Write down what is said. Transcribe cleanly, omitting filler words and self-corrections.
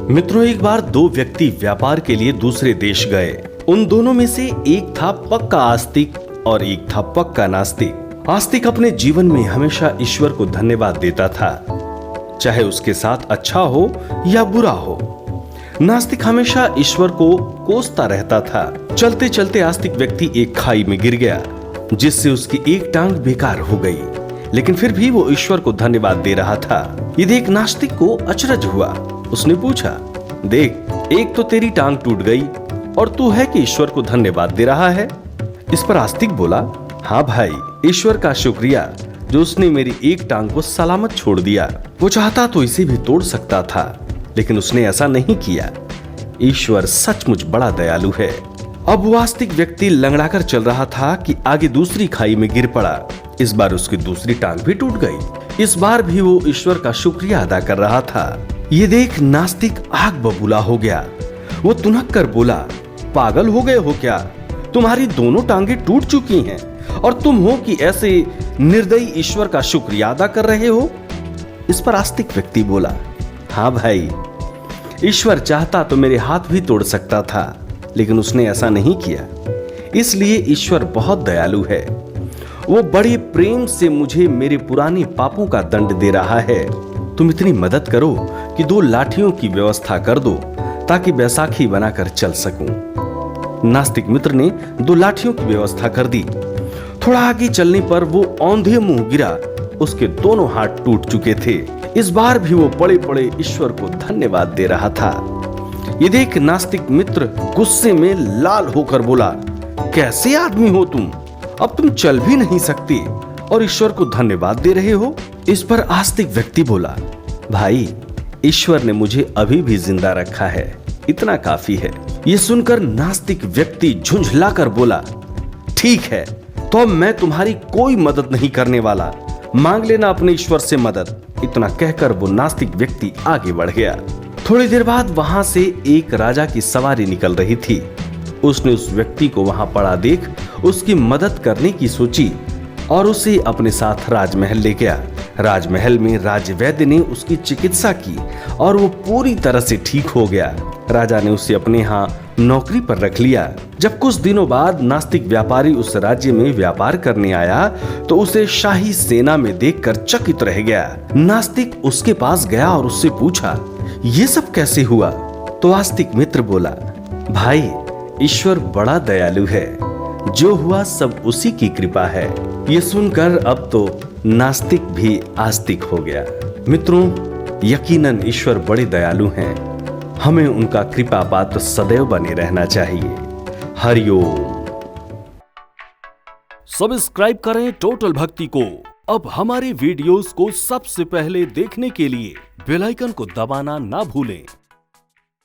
मित्रों, एक बार दो व्यक्ति व्यापार के लिए दूसरे देश गए। उन दोनों में से एक था पक्का आस्तिक और एक था पक्का नास्तिक। आस्तिक अपने जीवन में हमेशा ईश्वर को धन्यवाद देता था, चाहे उसके साथ अच्छा हो या बुरा हो। नास्तिक हमेशा ईश्वर को कोसता रहता था। चलते चलते आस्तिक व्यक्ति एक खाई में गिर गया, जिससे उसकी एक टांग बेकार हो गई, लेकिन फिर भी वो ईश्वर को धन्यवाद दे रहा था। ये देख नास्तिक को अचरज हुआ। उसने पूछा, देख, एक तो तेरी टांग टूट गई और तू है कि ईश्वर को धन्यवाद दे रहा है। इस पर आस्तिक बोला, हाँ भाई, ईश्वर का शुक्रिया जो उसने मेरी एक टांग को सलामत छोड़ दिया। वो चाहता तो इसे भी तोड़ सकता था, लेकिन उसने ऐसा नहीं किया। ईश्वर सचमुच बड़ा दयालु है। अब वो आस्तिक व्यक्ति लंगड़ाकर चल रहा था कि आगे दूसरी खाई में गिर पड़ा। इस बार उसकी दूसरी टांग भी टूट गई। इस बार भी वो ईश्वर का शुक्रिया अदा कर रहा था। ये देख नास्तिक आग बबूला हो गया। वो तुनक कर बोला, पागल हो गए हो क्या? तुम्हारी दोनों टांगे टूट चुकी हैं और तुम हो कि ऐसे निर्दयी ईश्वर का शुक्रिया अदा कर रहे हो। इस पर आस्तिक व्यक्ति बोला, हाँ भाई, ईश्वर चाहता तो मेरे हाथ भी तोड़ सकता था, लेकिन उसने ऐसा नहीं किया। इसलिए ईश्वर बहुत दयालु है। वो बड़े प्रेम से मुझे मेरे पुराने पापों का दंड दे रहा है। तुम इतनी मदद करो कि 2 लाठियों की व्यवस्था कर दो, ताकि बैसाखी बनाकर चल सकूं। नास्तिक मित्र ने 2 लाठियों की व्यवस्था कर दी। थोड़ा आगे चलने पर वो औंधे मुंह गिरा। उसके दोनों हाथ टूट चुके थे। इस बार भी वो पड़े पड़े ईश्वर को धन्यवाद दे रहा था। ये देख नास्तिक मित्र गुस्से में लाल होकर बोला, कैसे आदमी हो तुम? अब तुम चल भी नहीं सकते और ईश्वर को धन्यवाद दे रहे हो। इस पर आस्तिक व्यक्ति बोला, भाई, ईश्वर ने मुझे अभी भी जिंदा रखा है, इतना काफी है। ये सुनकर नास्तिक व्यक्ति झुंझलाकर बोला, ठीक है, तो अब मैं तुम्हारी कोई मदद नहीं करने वाला। मांग लेना अपने ईश्वर से मदद। इतना कहकर वो नास्तिक व्यक्ति आगे बढ़ गया। थोड़ी देर बाद वहां से एक राजा की सवारी निकल रही थी। उसने उस व्यक्ति को वहां पड़ा देख उसकी मदद करने की सोची और उसे अपने साथ राजमहल ले गया। राजमहल में राजवैद्य ने उसकी चिकित्सा की और वो पूरी तरह से ठीक हो गया। राजा ने उसे अपने यहाँ नौकरी पर रख लिया। जब कुछ दिनों बाद नास्तिक व्यापारी उस राज्य में व्यापार करने आया तो उसे शाही सेना में देखकर चकित रह गया। नास्तिक उसके पास गया और उससे पूछा, ये सब कैसे हुआ? तो आस्तिक मित्र बोला, भाई, ईश्वर बड़ा दयालु है, जो हुआ सब उसी की कृपा है। ये सुनकर अब तो नास्तिक भी आस्तिक हो गया। मित्रों, यकीनन ईश्वर बड़े दयालु हैं। हमें उनका कृपा पात्र सदैव बने रहना चाहिए। हरिओम। सब्सक्राइब करें टोटल भक्ति को। अब हमारे वीडियोस को सबसे पहले देखने के लिए बेल आइकन को दबाना ना भूलें।